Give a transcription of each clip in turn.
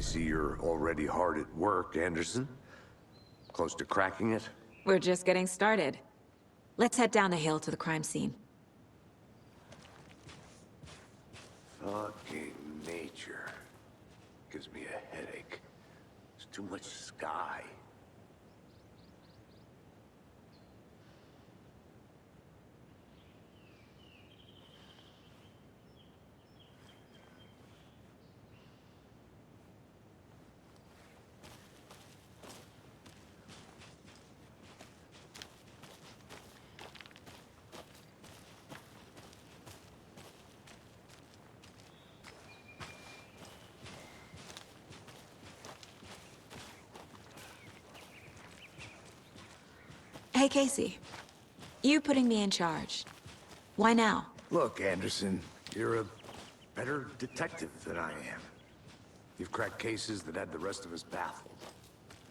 I see you're already hard at work, Anderson. Close to cracking it? We're just getting started. Let's head down the hill to the crime scene. Fucking nature. Gives me a headache. There's too much sky. Hey, Casey. You putting me in charge. Why now? Look, Anderson, you're a better detective than I am. You've cracked cases that had the rest of us baffled.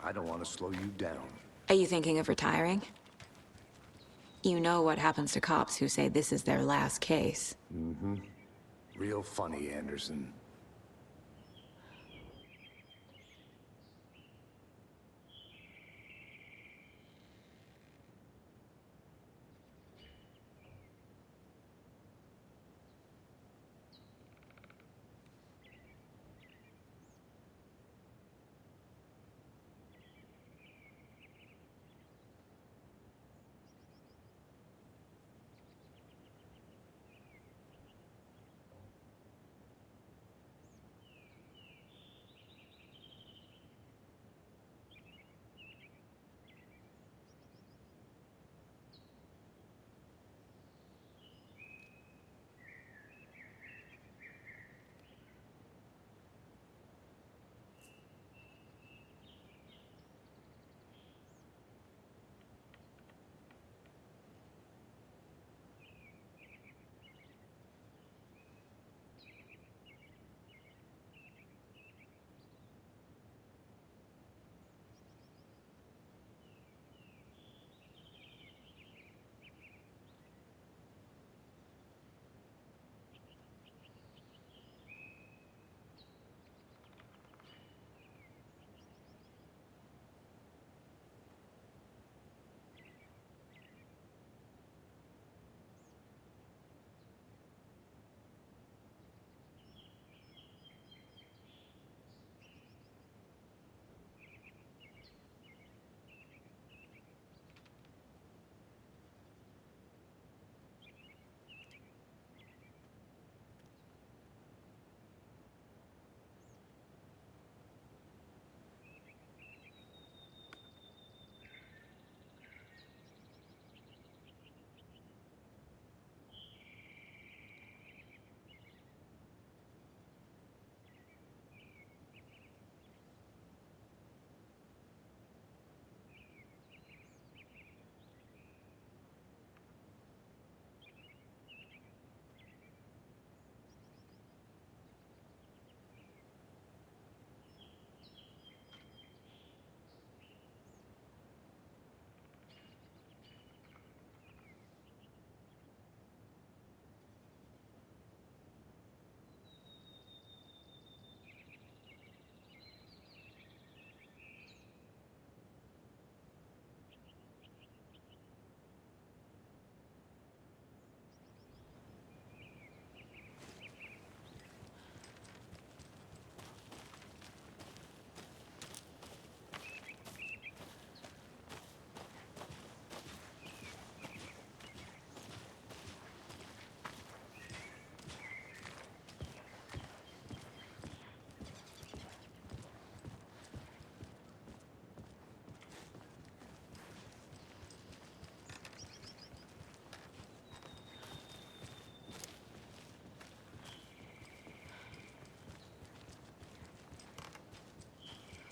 I don't want to slow you down. Are you thinking of retiring? You know what happens to cops who say this is their last case. Mm-hmm. Real funny, Anderson.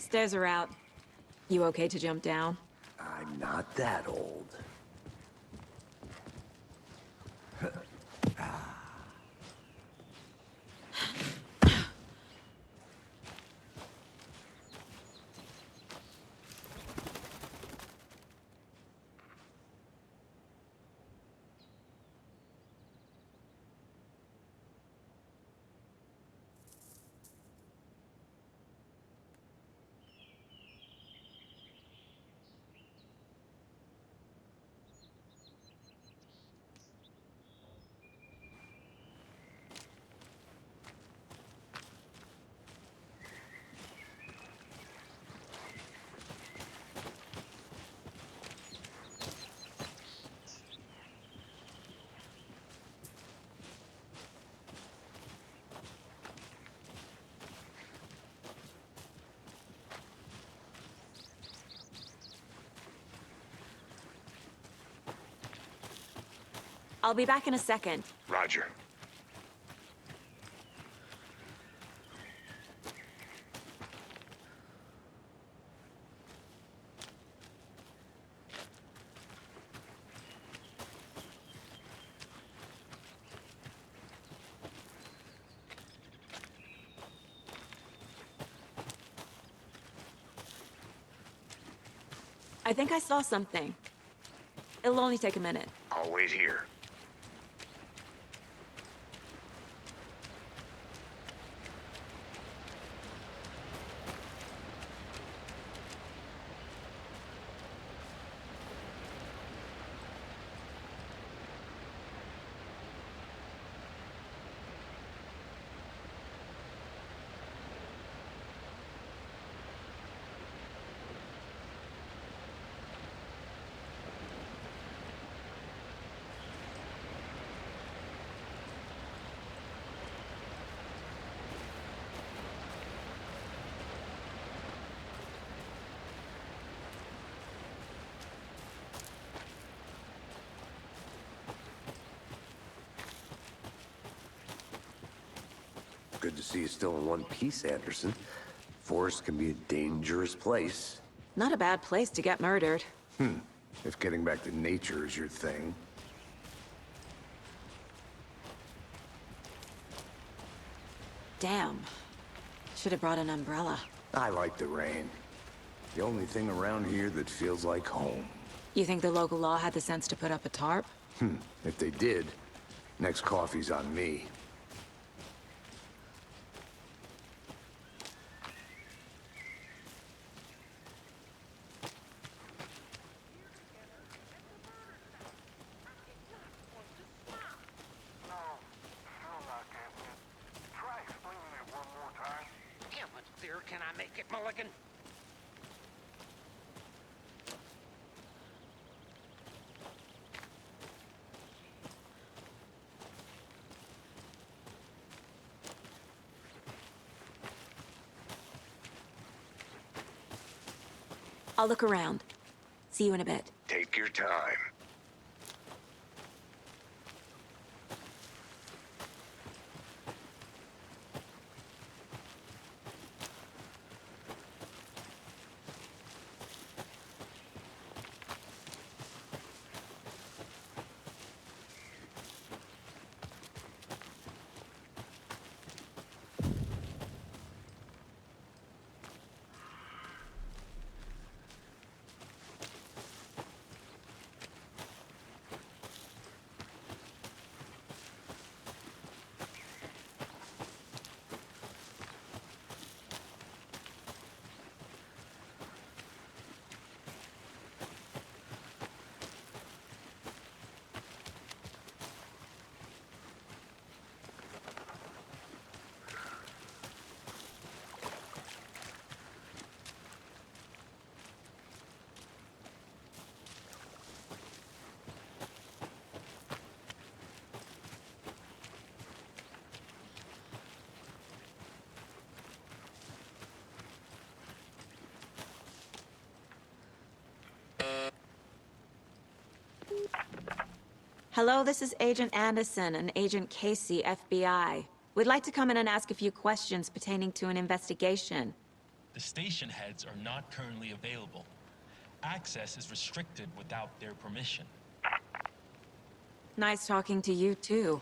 Stairs are out. You okay to jump down? I'm not that old. I'll be back in a second. Roger. I think I saw something. It'll only take a minute. I'll wait here. Good to see you still in one piece, Anderson. Forest can be a dangerous place. Not a bad place to get murdered. If getting back to nature is your thing. Damn. Should have brought an umbrella. I like the rain. The only thing around here that feels like home. You think the local law had the sense to put up a tarp? If they did, next coffee's on me. Can I make it, Mulligan? I'll look around. See you in a bit. Take your time. Hello, this is Agent Anderson and Agent Casey, FBI. We'd like to come in and ask a few questions pertaining to an investigation. The station heads are not currently available. Access is restricted without their permission. Nice talking to you, too.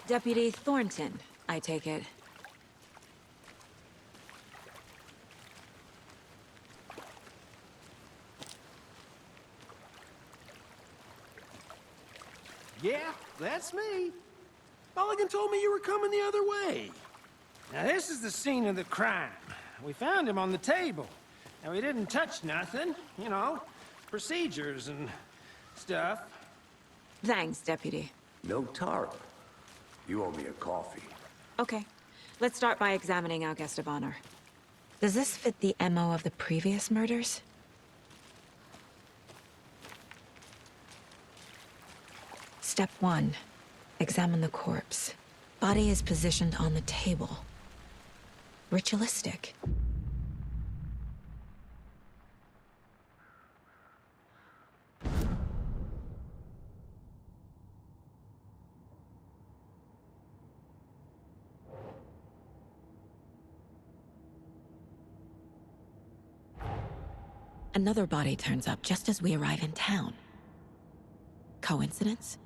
Deputy Thornton, I take it. Yeah, that's me. Mulligan told me you were coming the other way. Now, this is the scene of the crime. We found him on the table. And we didn't touch nothing, you know, procedures and stuff. Thanks, Deputy. No tarp. You owe me a coffee. Okay, let's start by examining our guest of honor. Does this fit the MO of the previous murders? Step 1. Examine the corpse. Body is positioned on the table. Ritualistic. Another body turns up just as we arrive in town. Coincidence?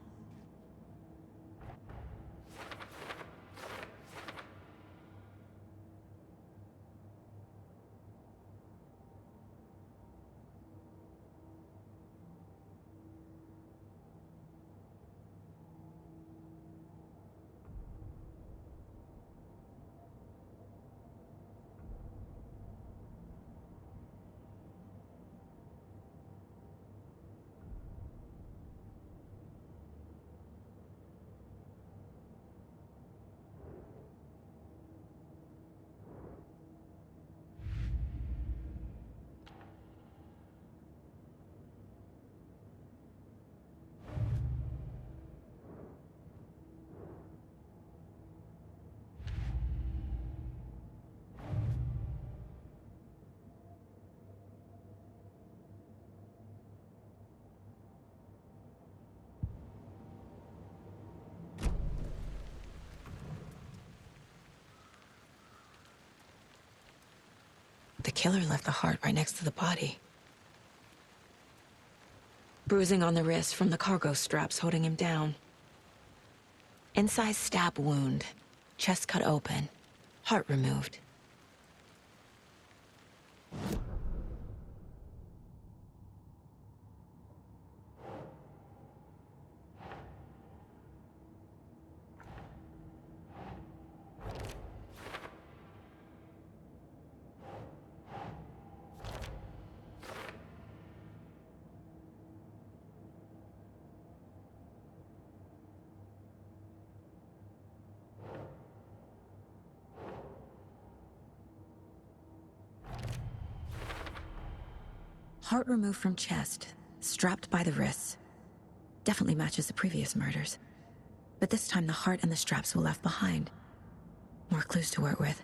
The killer left the heart right next to the body. Bruising on the wrist from the cargo straps holding him down. Incised stab wound. Chest cut open. Heart removed. Heart removed from chest, strapped by the wrists. Definitely matches the previous murders. But this time the heart and the straps were left behind. More clues to work with.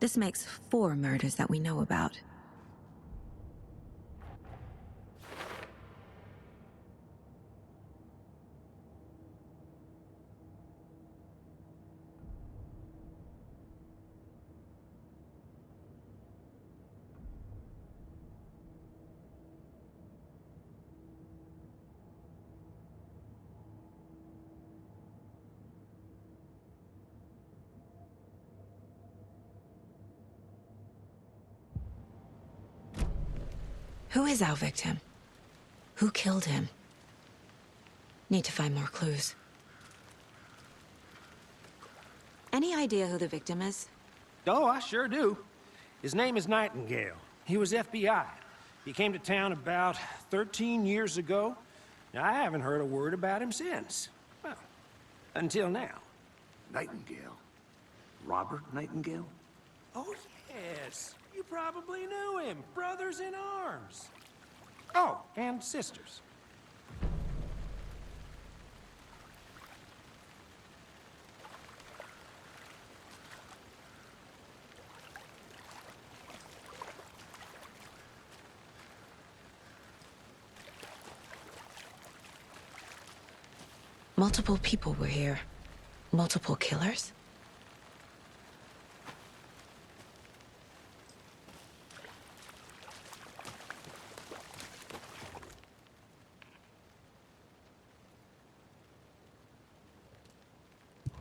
This makes 4 murders that we know about. Who is our victim? Who killed him? Need to find more clues. Any idea who the victim is? Oh, I sure do. His name is Nightingale. He was FBI. He came to town about 13 years ago. Now, I haven't heard a word about him since. Well, until now. Nightingale? Robert Nightingale? Oh, yes. You probably knew him. Brothers in arms. Oh, and sisters. Multiple people were here. Multiple killers?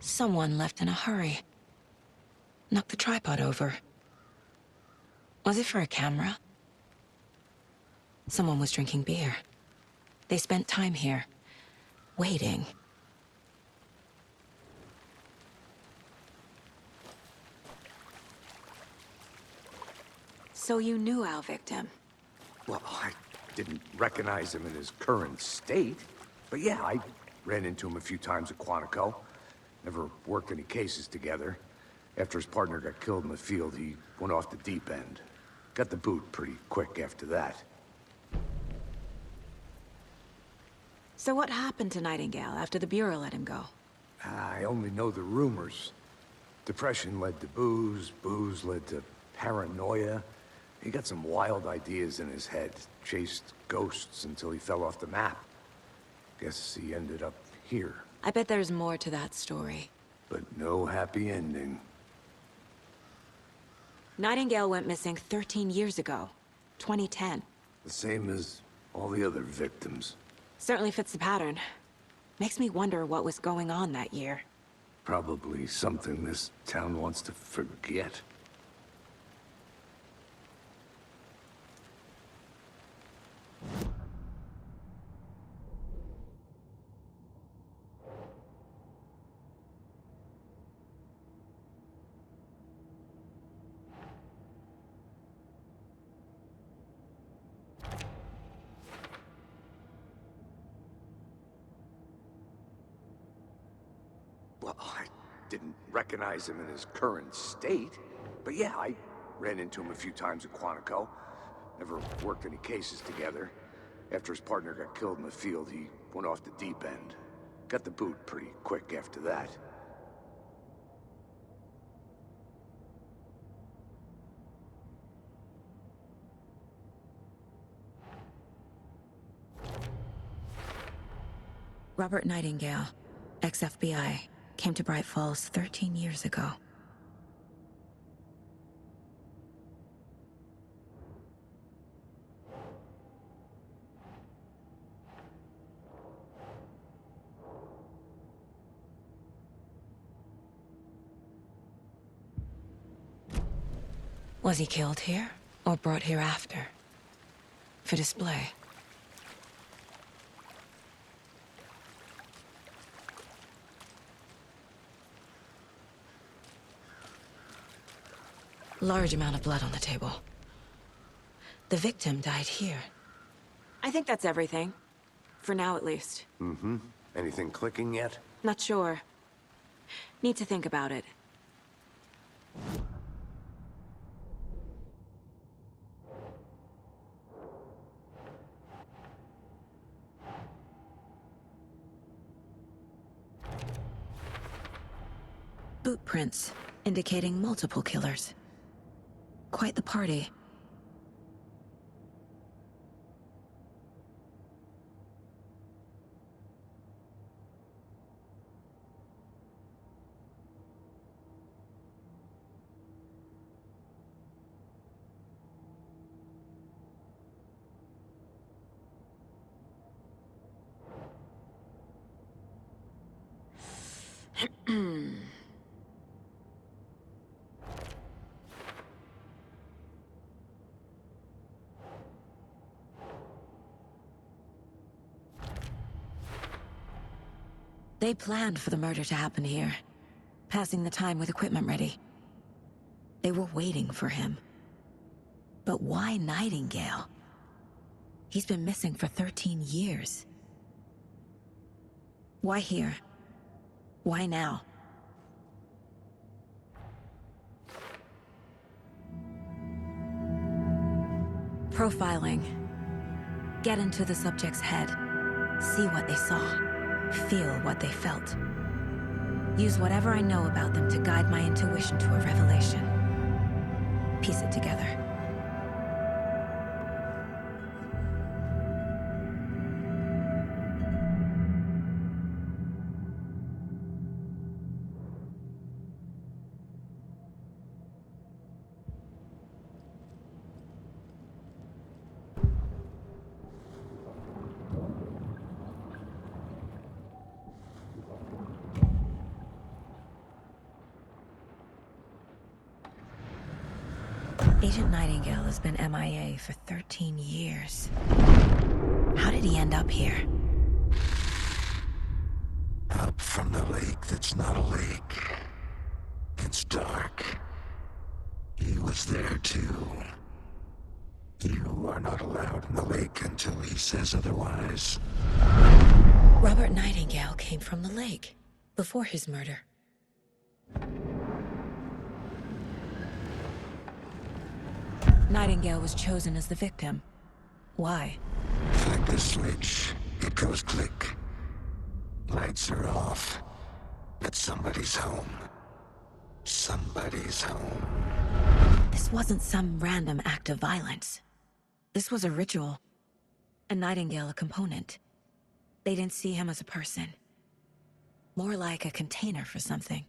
Someone left in a hurry. Knocked the tripod over. Was it for a camera? Someone was drinking beer. They spent time here, waiting. So you knew our victim? Well, I didn't recognize him in his current state. But yeah, I ran into him a few times at Quantico. Never worked any cases together. After his partner got killed in the field, he went off the deep end. Got the boot pretty quick after that. So what happened to Nightingale after the Bureau let him go? I only know the rumors. Depression led to booze, booze led to paranoia. He got some wild ideas in his head, chased ghosts until he fell off the map. Guess he ended up here, I bet there's more to that story. but no happy ending. Nightingale went missing 13 years ago, 2010. The same as all the other victims. Certainly fits the pattern. Makes me wonder what was going on that year. Probably something this town wants to forget. Well, I didn't recognize him in his current state. But yeah, I ran into him a few times at Quantico. Never worked any cases together. After his partner got killed in the field, he went off the deep end. Got the boot pretty quick after that. Robert Nightingale, ex-FBI, came to Bright Falls 13 years ago. Was he killed here, or brought here after? For display? Large amount of blood on the table. The victim died here. I think that's everything. For now, at least. Mm-hmm. Anything clicking yet? Not sure. Need to think about it. Boot prints, indicating multiple killers. Quite the party. They planned for the murder to happen here, passing the time with equipment ready. They were waiting for him. But why Nightingale? He's been missing for 13 years. Why here? Why now? Profiling. Get into the subject's head. See what they saw. Feel what they felt. Use whatever I know about them to guide my intuition to a revelation. Piece it together. Agent Nightingale has been MIA for 13 years. How did he end up here? Up from the lake that's not a lake. It's dark. He was there too. You are not allowed in the lake until he says otherwise. Robert Nightingale came from the lake, before his murder. Nightingale was chosen as the victim. Why? Flick the switch. It goes click. Lights are off. But somebody's home. Somebody's home. This wasn't some random act of violence. This was a ritual. A Nightingale a component. They didn't see him as a person. More like a container for something.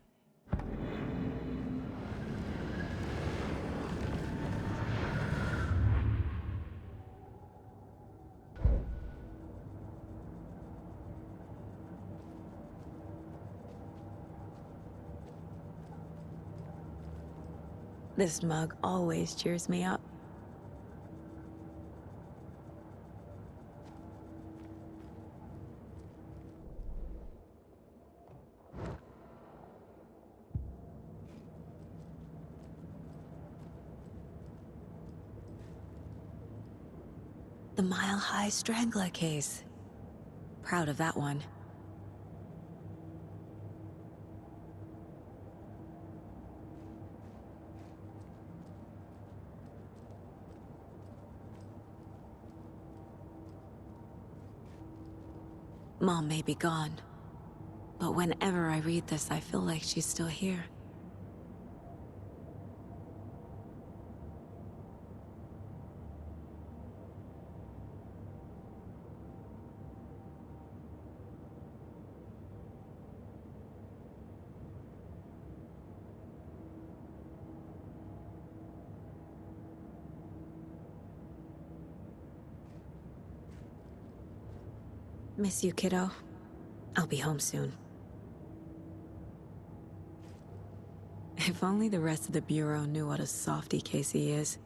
This mug always cheers me up. The Mile High Strangler case. Proud of that one. Mom may be gone, but whenever I read this, I feel like she's still here. Miss you, kiddo. I'll be home soon. If only the rest of the Bureau knew what a softy Casey is.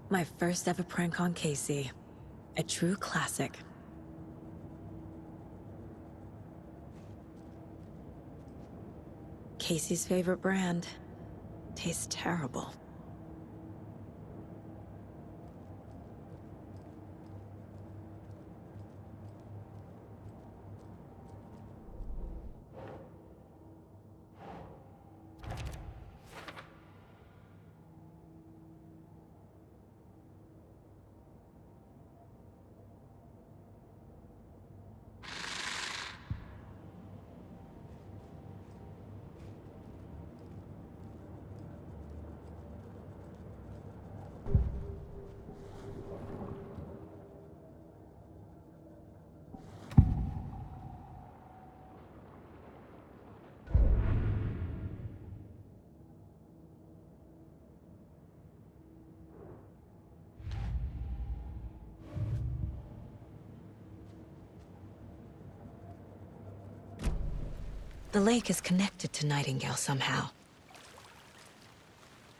My first ever prank on Casey. A true classic. Casey's favorite brand. Tastes terrible. The lake is connected to Nightingale somehow.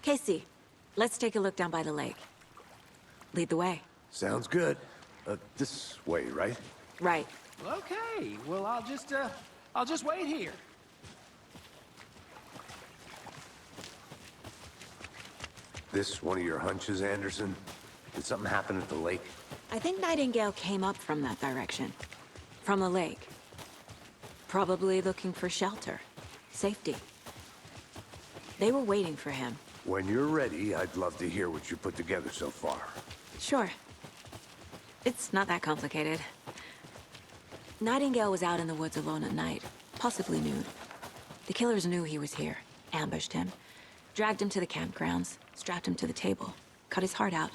Casey, let's take a look down by the lake. Lead the way. Sounds good. This way, right? Right. Okay, well, I'll just wait here. This one of your hunches, Anderson? Did something happen at the lake? I think Nightingale came up from that direction. From the lake. Probably looking for shelter. Safety. They were waiting for him. When you're ready, I'd love to hear what you put together so far. Sure. It's not that complicated. Nightingale was out in the woods alone at night, possibly nude. The killers knew he was here, ambushed him, dragged him to the campgrounds, strapped him to the table, cut his heart out.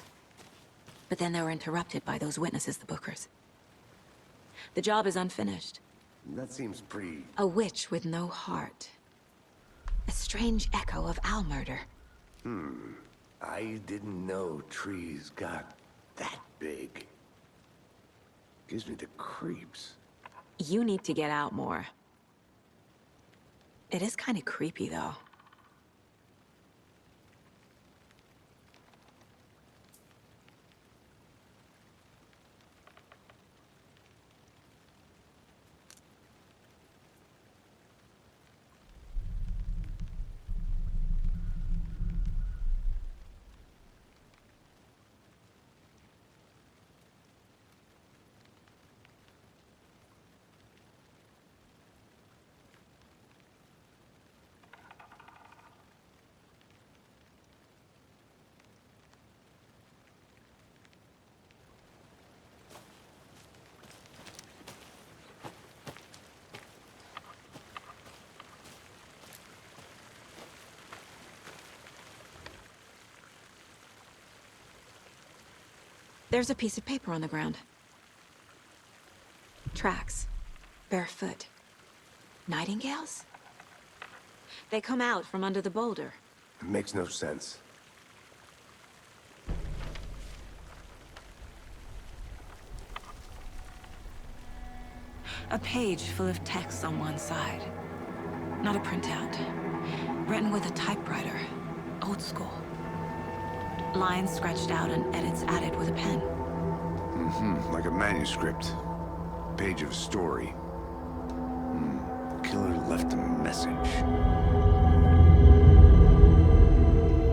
But then they were interrupted by those witnesses, the Bookers. The job is unfinished. That seems pretty... A witch with no heart. A strange echo of Al murder. I didn't know trees got that big. Gives me the creeps. You need to get out more. It is kind of creepy, though. There's a piece of paper on the ground. Tracks. Barefoot. Nightingales? They come out from under the boulder. It makes no sense. A page full of text on one side. Not a printout. Written with a typewriter. Old school. Lines scratched out and edits added with a pen. Like a manuscript. Page of story. Killer left a message.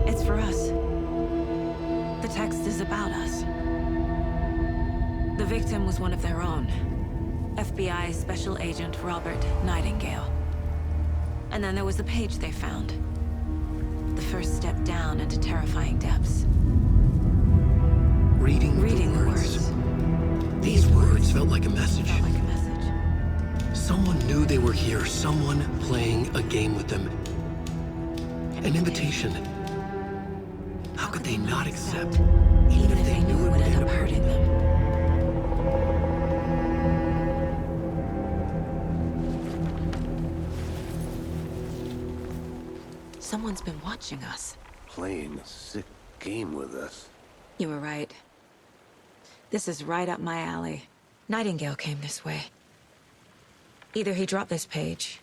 It's for us. The text is about us. The victim was one of their own. FBI Special Agent Robert Nightingale. And then there was the page they found. The first step down into terrifying depths. Reading the words. These words felt like a message. Felt like a message. Someone knew they were here, someone playing a game with them. An invitation. How could they not accept, even if they knew it would end up hurting them? Someone's been watching us. Playing a sick game with us. You were right. This is right up my alley. Nightingale came this way. Either he dropped this page,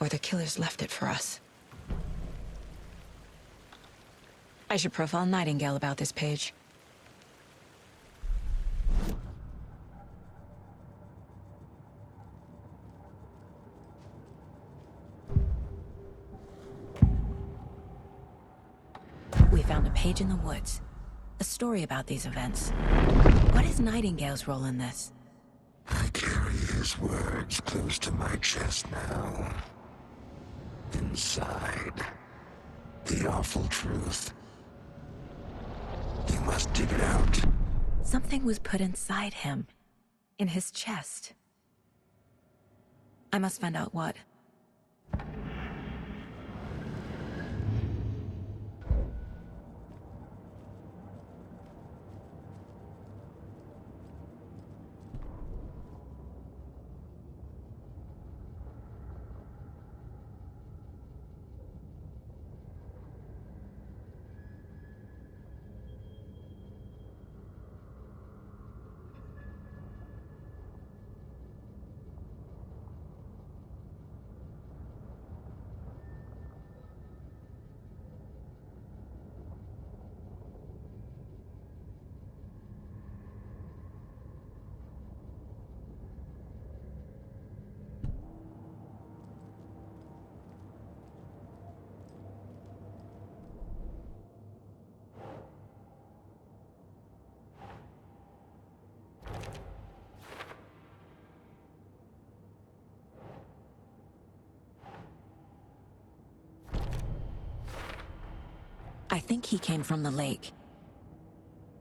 or the killers left it for us. I should profile Nightingale about this page. We found a page in the woods. A story about these events. What is Nightingale's role in this? I carry his words close to my chest now. Inside, the awful truth. You must dig it out. Something was put inside him. In his chest. I must find out what. I think he came from the lake.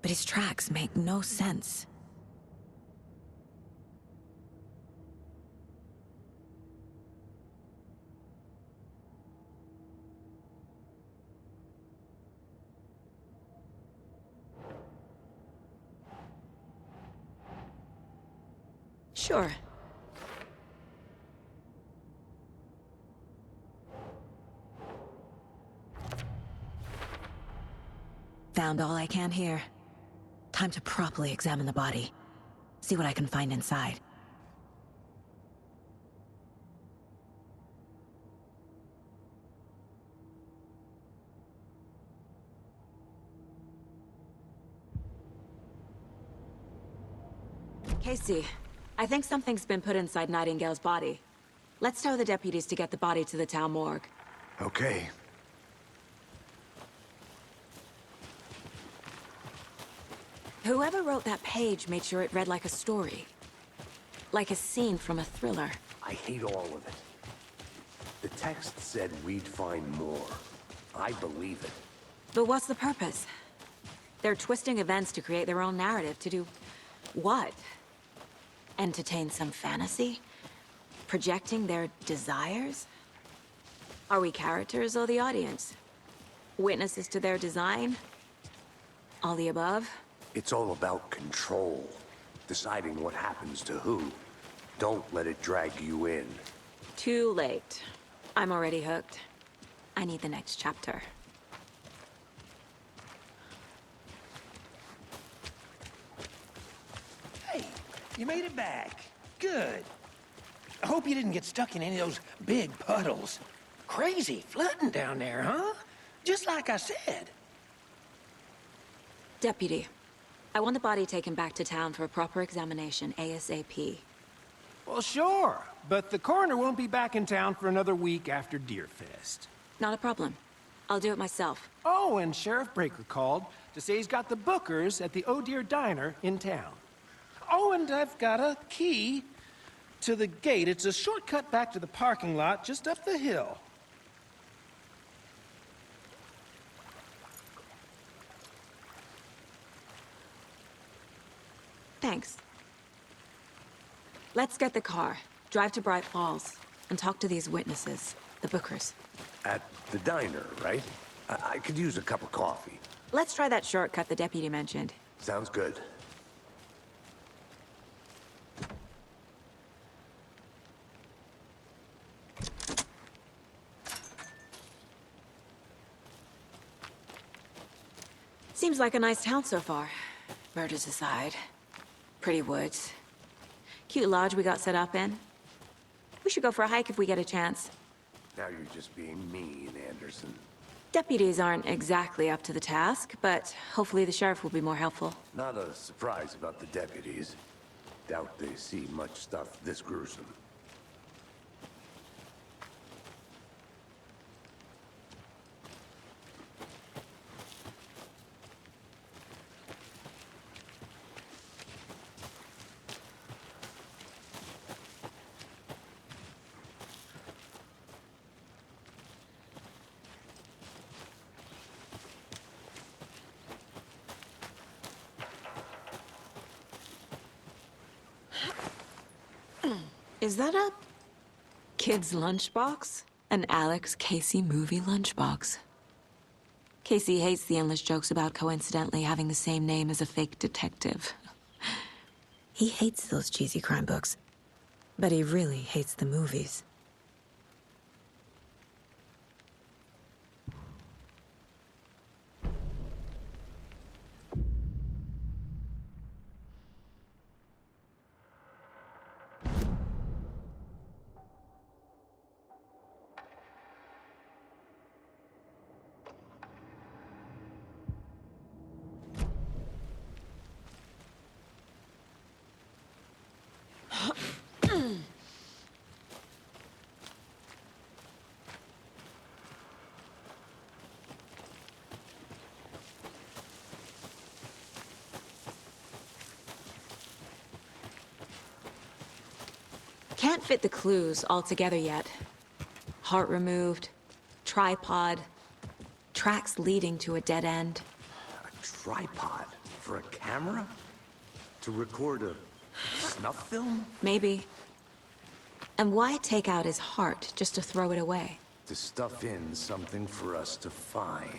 But his tracks make no sense. Sure. Found all I can here. Time to properly examine the body. See what I can find inside. Casey, I think something's been put inside Nightingale's body. Let's tell the deputies to get the body to the town morgue. Okay. Whoever wrote that page made sure it read like a story. Like a scene from a thriller. I hate all of it. The text said we'd find more. I believe it. But what's the purpose? They're twisting events to create their own narrative. To do what? Entertain some fantasy? Projecting their desires? Are we characters or the audience? Witnesses to their design? All the above? It's all about control. Deciding what happens to who. Don't let it drag you in. Too late. I'm already hooked. I need the next chapter. Hey, you made it back. Good. I hope you didn't get stuck in any of those big puddles. Crazy flooding down there, huh? Just like I said. Deputy, I want the body taken back to town for a proper examination ASAP. Well, sure, but the coroner won't be back in town for another week after Deerfest. Not a problem. I'll do it myself. Oh, and Sheriff Breaker called to say he's got the Bookers at the Oh Deer Diner in town. Oh, and I've got a key to the gate. It's a shortcut back to the parking lot just up the hill. Thanks. Let's get the car, drive to Bright Falls, and talk to these witnesses, the Bookers. At the diner, right? I could use a cup of coffee. Let's try that shortcut the deputy mentioned. Sounds good. Seems like a nice town so far. Murders aside. Pretty woods. Cute lodge we got set up in. We should go for a hike if we get a chance. Now you're just being mean, Anderson. Deputies aren't exactly up to the task, but hopefully the sheriff will be more helpful. Not a surprise about the deputies. Doubt they see much stuff this gruesome. Is that a kid's lunchbox? An Alex Casey movie lunchbox. Casey hates the endless jokes about coincidentally having the same name as a fake detective. He hates those cheesy crime books, but he really hates the movies. Can't fit the clues all together yet. Heart removed, tripod, tracks leading to a dead end. A tripod? For a camera? To record a snuff film? Maybe. And why take out his heart just to throw it away? To stuff in something for us to find.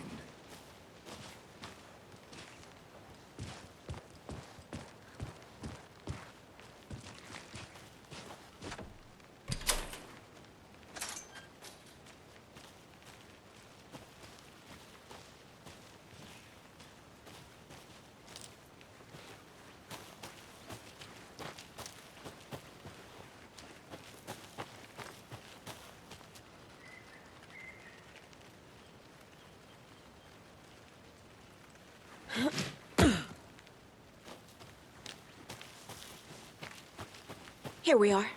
Here we are.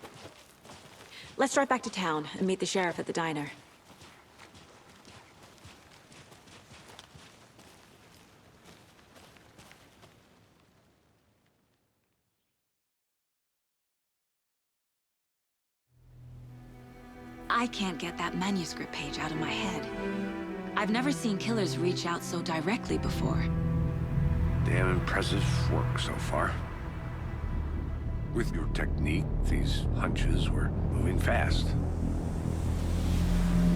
Let's drive back to town and meet the sheriff at the diner. I can't get that manuscript page out of my head. I've never seen killers reach out so directly before. Damn impressive work so far. With your technique, these hunches were moving fast.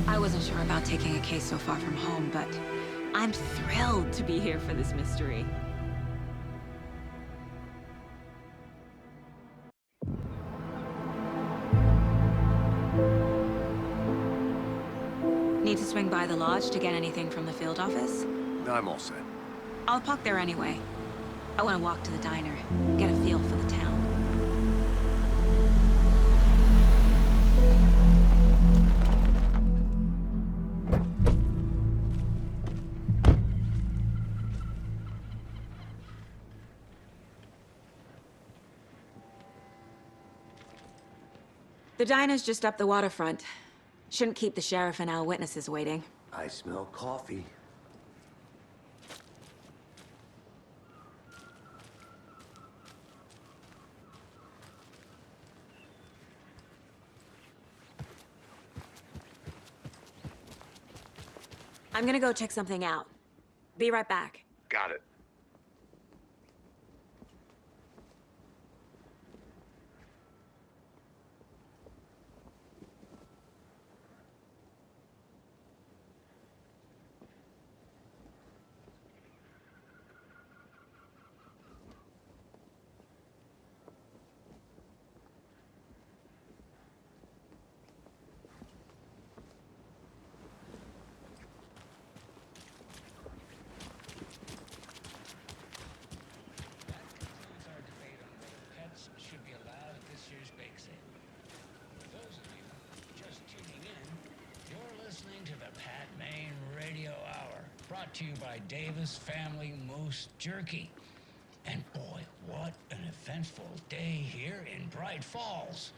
I wasn't sure about taking a case so far from home, but I'm thrilled to be here for this mystery. swing by the lodge to get anything from the field office? I'm all set. I'll park there anyway. I want to walk to the diner, get a feel for the town. The diner's just up the waterfront. Shouldn't keep the sheriff and our witnesses waiting. I smell coffee. I'm gonna go check something out. Be right back. Got it. Our debate on whether pets should be allowed at this year's bake sale. For those of you just tuning in, you're listening to the Pat Maine Radio Hour, brought to you by Davis Family Moose Jerky. And boy, what an eventful day here in Bright Falls.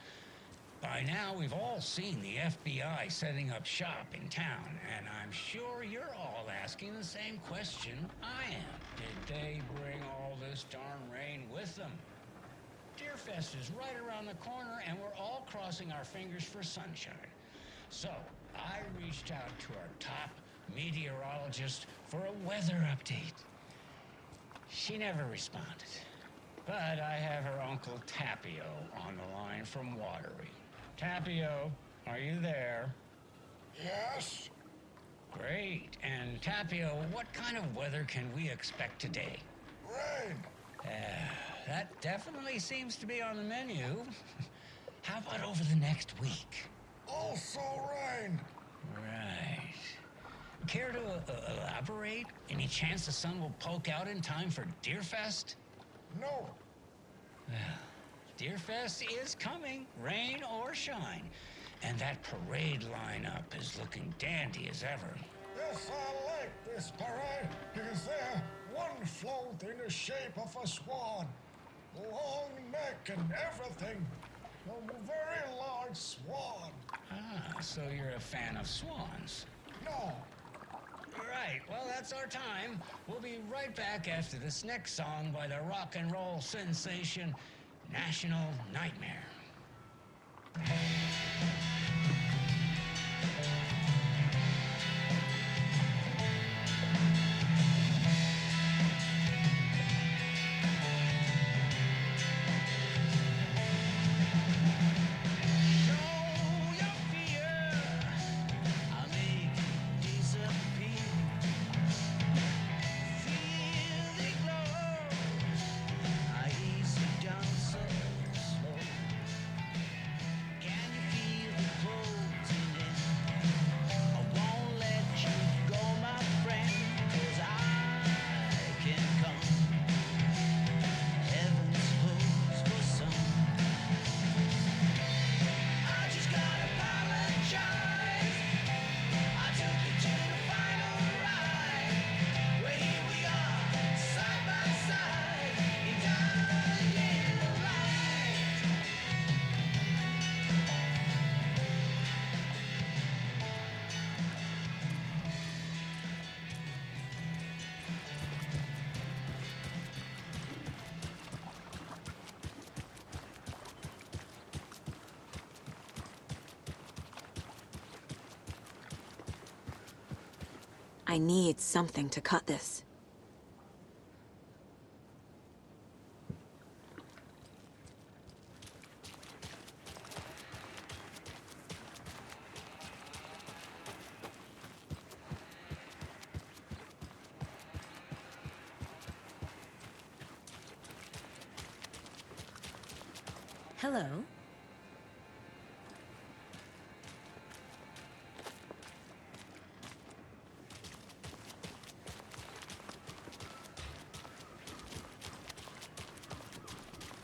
By now, we've all seen the FBI setting up shop in town, and I'm sure you're all asking the same question I am. Did they bring all this darn rain with them? Deerfest is right around the corner, and we're all crossing our fingers for sunshine. So, I reached out to our top meteorologist for a weather update. She never responded. But I have her Uncle Tapio on the line from Watery. Tapio, are you there? Yes? Great. And Tapio, what kind of weather can we expect today? Rain. That definitely seems to be on the menu. How about over the next week? Also rain. Right. Care to elaborate? Any chance the sun will poke out in time for Deerfest? No. Deerfest is coming, rain or shine. And that parade lineup is looking dandy as ever. Yes, I like this parade because they're one float in the shape of a swan. Long neck and everything. A very large swan. Ah, so you're a fan of swans. No. Right, well, that's our time. We'll be right back after this next song by the rock and roll sensation, National Nightmare. I need something to cut this. Hello.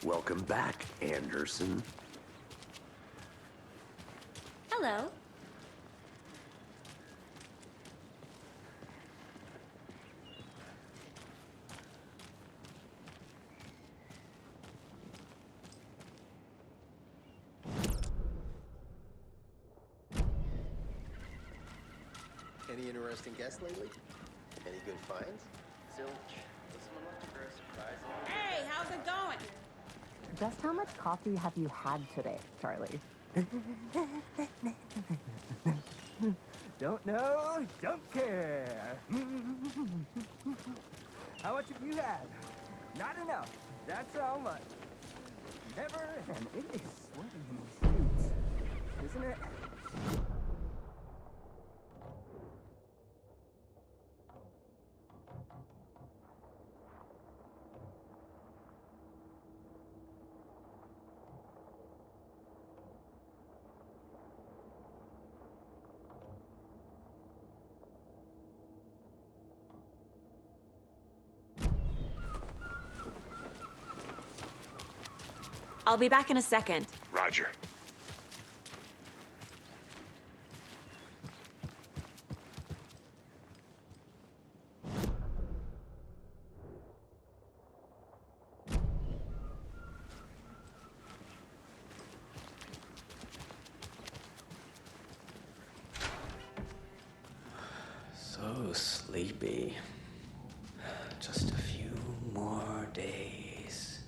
Welcome back, Anderson. Hello. Any interesting guests lately? Any good finds? Zilch. Was someone left for a surprise? Hey, how's it going? Just how much coffee have you had today, Charlie? Don't know, don't care. How much have you had? Not enough. That's how much. Never, and it is sweating in these suits, isn't it? I'll be back in a second. Roger. So sleepy. Just a few more days.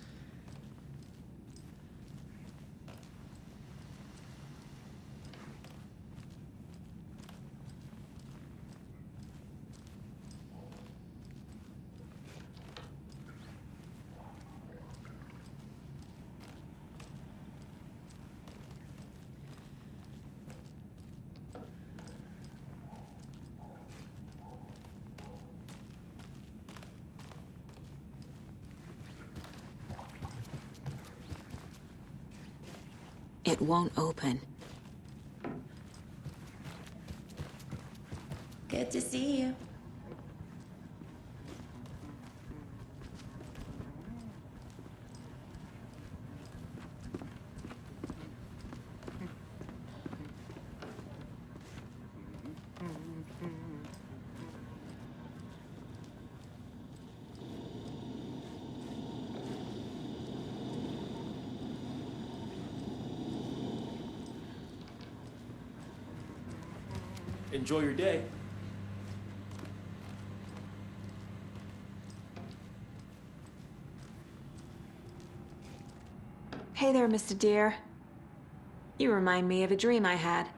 It won't open. Good to see you. Enjoy your day. Hey there, Mr. Deer. You remind me of a dream I had.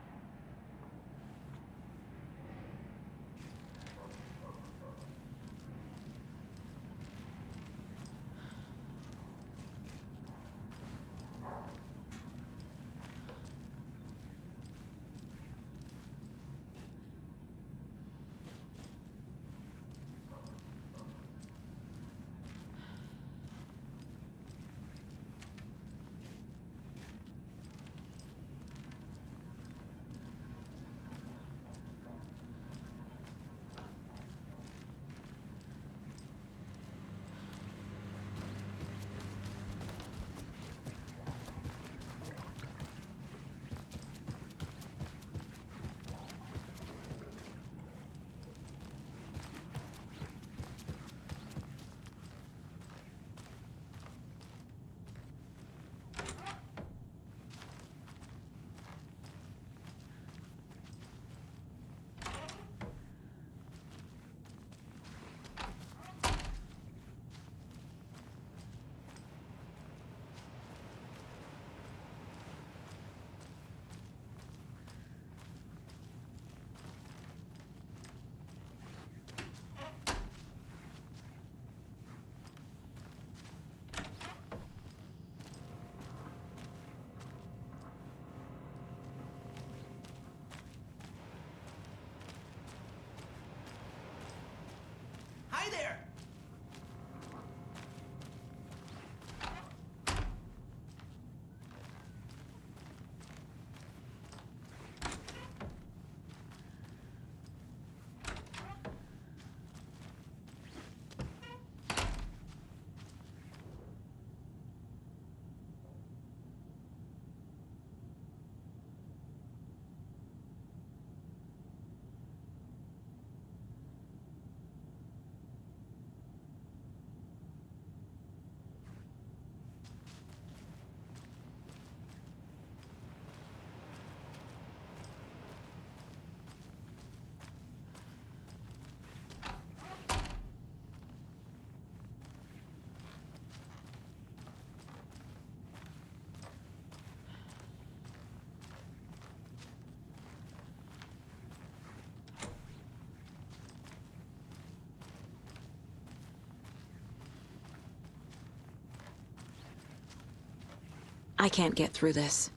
I can't get through this.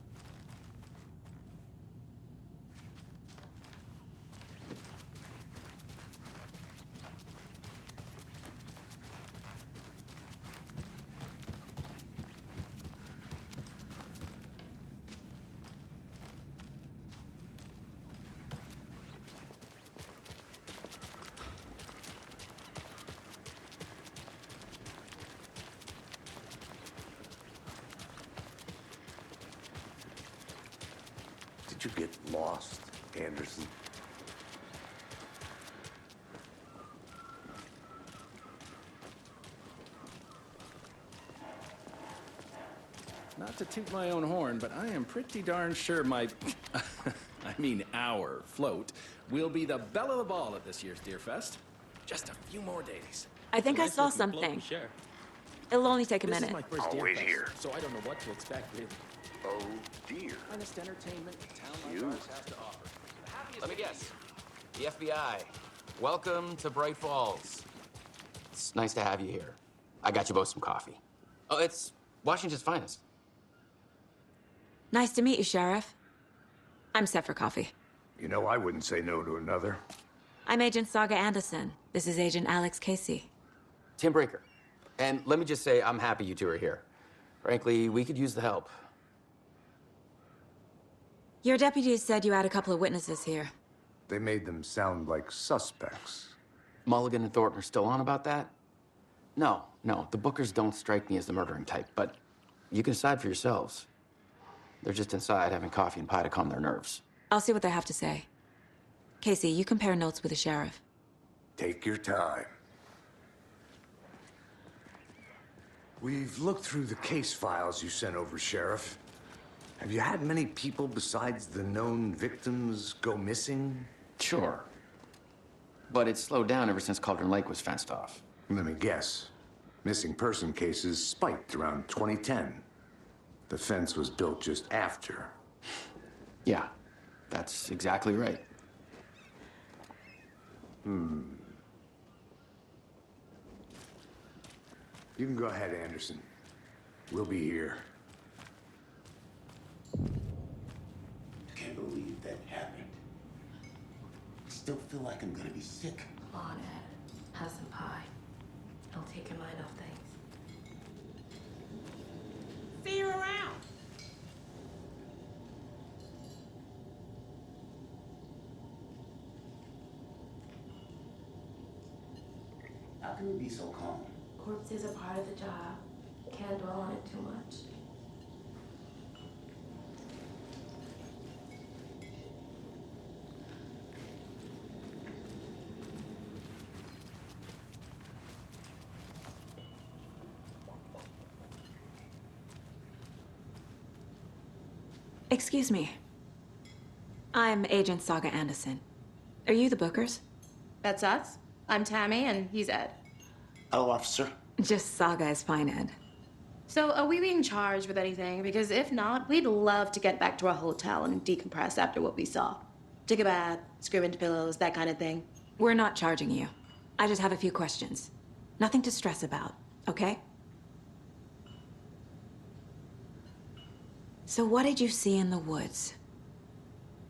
Did you get lost, Anderson? Not to toot my own horn, but I am pretty darn sure my, our float will be the belle of the ball at this year's Deer Fest. Just a few more days. I think I Nice saw looking float something. to share. It'll only take a This is minute. my first Deer Always Fest, here. so I don't know what to expect, really. Oh, dear. Finest entertainment a town like You. ours has to offer. The happiest Let me guess. The FBI. Welcome to Bright Falls. It's nice to have you here. I got you both some coffee. Oh, it's Washington's finest. Nice to meet you, Sheriff. I'm set for coffee. You know, I wouldn't say no to another. I'm Agent Saga Anderson. This is Agent Alex Casey. Tim Breaker. And let me just say, I'm happy you two are here. Frankly, we could use the help. Your deputies said you had a couple of witnesses here. They made them sound like suspects. Mulligan and Thornton are still on about that? No, the Bookers don't strike me as the murdering type, but you can decide for yourselves. They're just inside having coffee and pie to calm their nerves. I'll see what they have to say. Casey, you compare notes with the sheriff. Take your time. We've looked through the case files you sent over, Sheriff. Have you had many people besides the known victims go missing? Sure. But it's slowed down ever since Cauldron Lake was fenced off. Let me guess. Missing person cases spiked around 2010. The fence was built just after. Yeah, that's exactly right. You can go ahead, Anderson. We'll be here. Can't believe that happened. Still feel like I'm gonna be sick. Come on, Ed. Have some pie. It'll take your mind off things. See you around. How can you be so calm? Corpses are part of the job. Can't dwell on it too much. Excuse me. I'm Agent Saga Anderson. Are you the Bookers? That's us. I'm Tammy, and he's Ed. Hello, officer. Just Saga is fine, Ed. So, are we being charged with anything? Because if not, we'd love to get back to our hotel and decompress after what we saw. Take a bath, scream into pillows, that kind of thing. We're not charging you. I just have a few questions. Nothing to stress about, okay? So what did you see in the woods?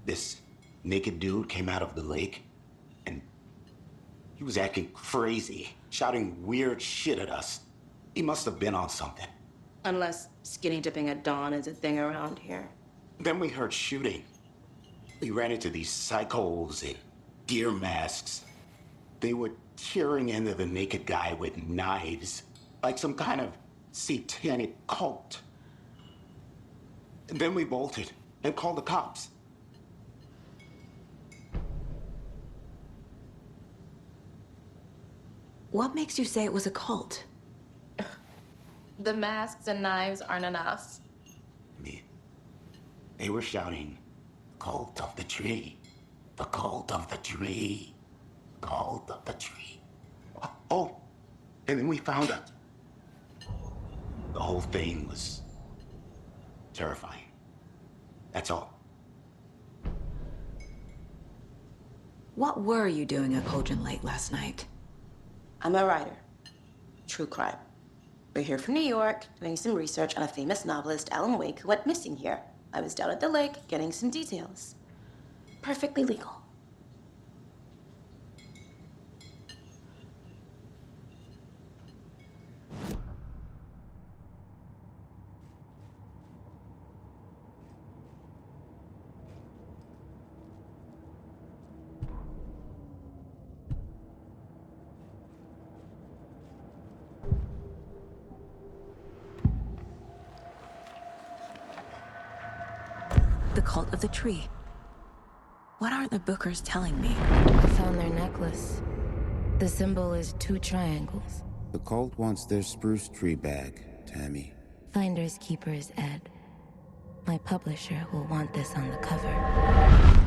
This naked dude came out of the lake, and he was acting crazy, shouting weird shit at us. He must have been on something. Unless skinny dipping at dawn is a thing around here. Then we heard shooting. We ran into these psychos in deer masks. They were tearing into the naked guy with knives, like some kind of satanic cult. And then we bolted and called the cops. What makes you say it was a cult? The masks and knives aren't enough. They were shouting, "Cult of the tree, the cult of the tree, cult of the tree." Oh, and then we found out. The whole thing was terrifying. That's all. What were you doing at Cauldron Lake last night? I'm a writer. True crime. We're here from New York, doing some research on a famous novelist, Alan Wake, who went missing here. I was down at the lake getting some details. Perfectly legal. The cult of the tree. What are the Bookers telling me? I found their necklace. The symbol is 2 triangles. The cult wants their spruce tree bag, Tammy. Finders keepers, Ed. My publisher will want this on the cover.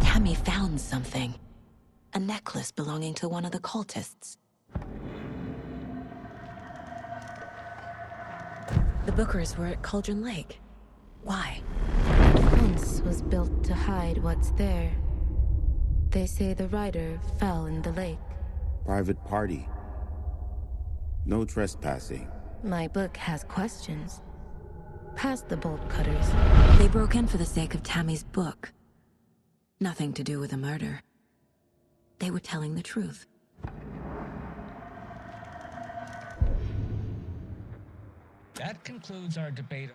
Tammy found something. A necklace belonging to one of the cultists. The Bookers were at Cauldron Lake. Why? Once was built to hide what's there. They say the writer fell in the lake. Private party. No trespassing. My book has questions. Past the bolt cutters. They broke in for the sake of Tammy's book. Nothing to do with a murder. They were telling the truth. That concludes our debate.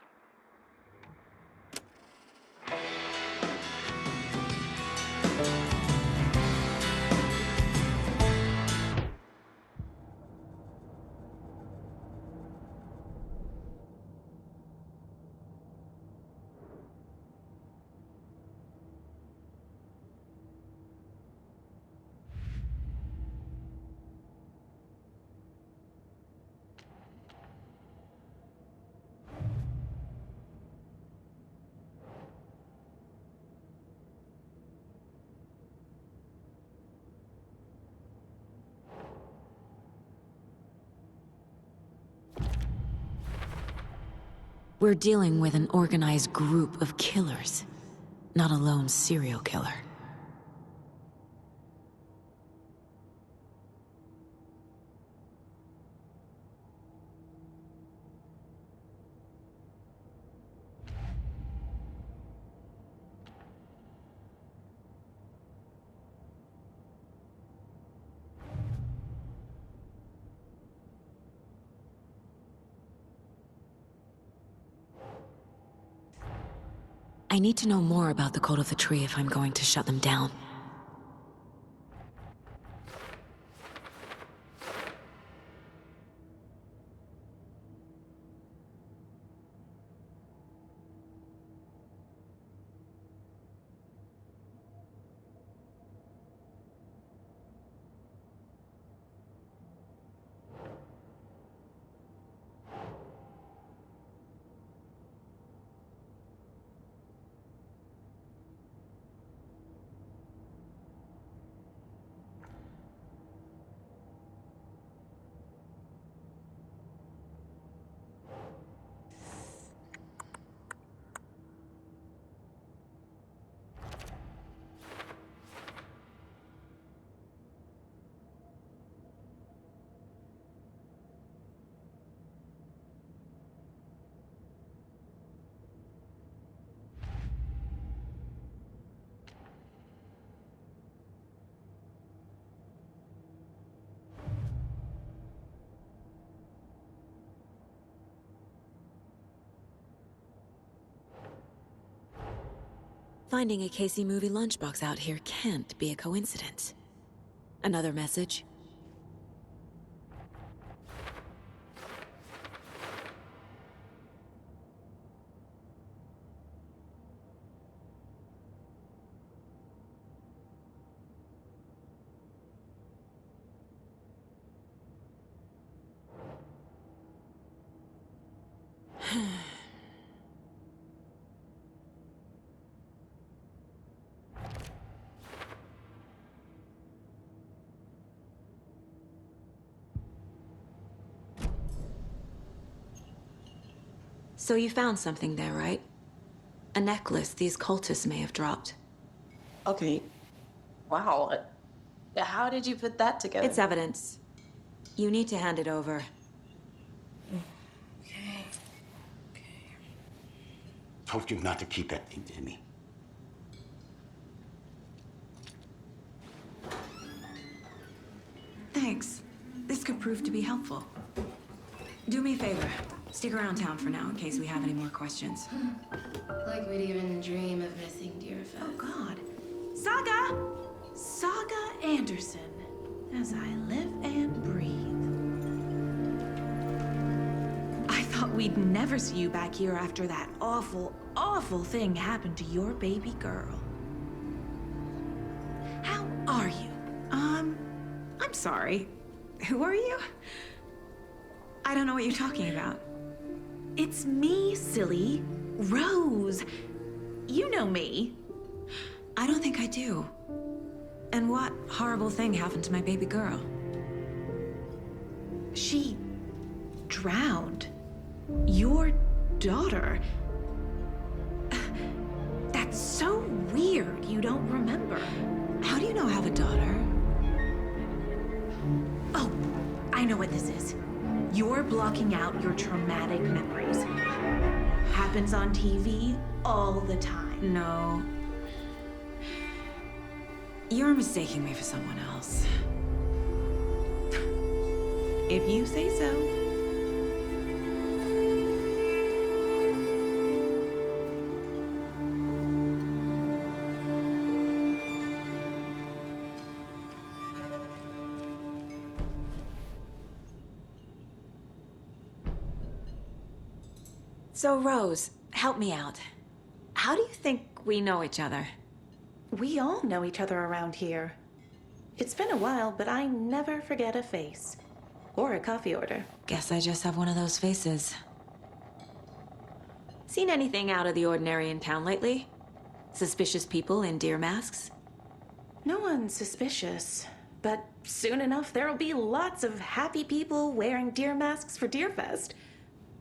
We're dealing with an organized group of killers, not a lone serial killer. I need to know more about the Cult of the Tree if I'm going to shut them down. Finding a Casey movie lunchbox out here can't be a coincidence. Another message? So you found something there, right? A necklace these cultists may have dropped. Okay. Wow. How did you put that together? It's evidence. You need to hand it over. Told you not to keep that thing to me. Thanks. This could prove to be helpful. Do me a favor. Stick around town for now in case we have any more questions. Like we'd even dream of missing Deerfest. Oh, God. Saga Anderson. As I live and breathe. I thought we'd never see you back here after that awful, awful thing happened to your baby girl. How are you? I'm sorry. Who are you? I don't know what you're talking about. It's me, silly. Rose. You know me. I don't think I do. And what horrible thing happened to my baby girl? She drowned. Your daughter. That's so weird you don't remember. How do you know I have a daughter? Oh, I know what this is. You're blocking out your traumatic memories. Happens on TV all the time. No. You're mistaking me for someone else. If you say so. So, Rose, help me out. How do you think we know each other? We all know each other around here. It's been a while, but I never forget a face. Or a coffee order. Guess I just have one of those faces. Seen anything out of the ordinary in town lately? Suspicious people in deer masks? No one's suspicious. But soon enough, there'll be lots of happy people wearing deer masks for Deerfest.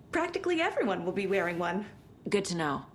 Practically everyone will be wearing one. Good to know.